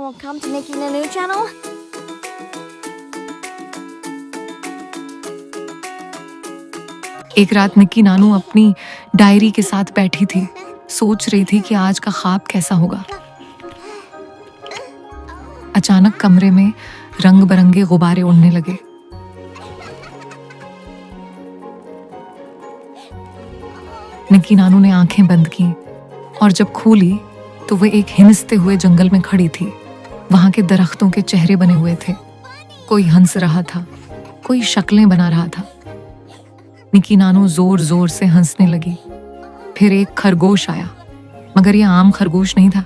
welcome to Nikki Nanu channel. एक रात निक्की नानू अपनी डायरी के साथ बैठी थी, सोच रही थी कि आज का ख्वाब कैसा होगा। अचानक कमरे में रंग बिरंगे गुब्बारे उड़ने लगे। निक्की नानू ने आंखें बंद की और जब खोली तो वह एक हिंसते हुए जंगल में खड़ी थी। वहां के दरख्तों के चेहरे बने हुए थे, कोई हंस रहा था, कोई शक्लें बना रहा था। निक्की नानू जोर जोर से हंसने लगी। फिर एक खरगोश आया, मगर यह आम खरगोश नहीं था।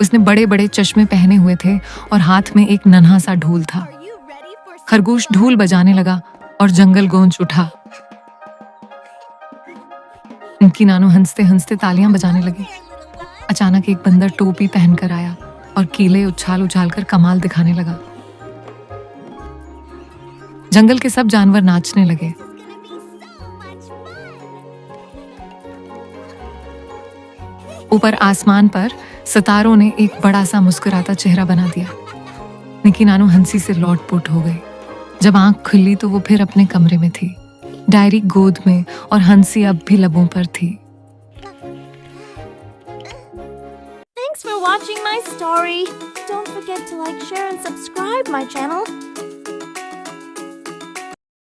उसने बड़े बड़े चश्मे पहने हुए थे और हाथ में एक नन्हा सा ढोल था। खरगोश ढोल बजाने लगा और जंगल गूंज उठा। निक्की नानू हंसते हंसते तालियां बजाने लगी। अचानक एक बंदर टोपी पहनकर आया और कीले उछाल उछाल कर कमाल दिखाने लगा। जंगल के सब जानवर नाचने लगे। ऊपर आसमान पर सितारों ने एक बड़ा सा मुस्कुराता चेहरा बना दिया। निक्की नानू हंसी से लौटपुट हो गई। जब आंख खुली तो वो फिर अपने कमरे में थी, डायरी गोद में और हंसी अब भी लबों पर थी। Thanks for watching my story. Don't forget to like, share and subscribe my channel.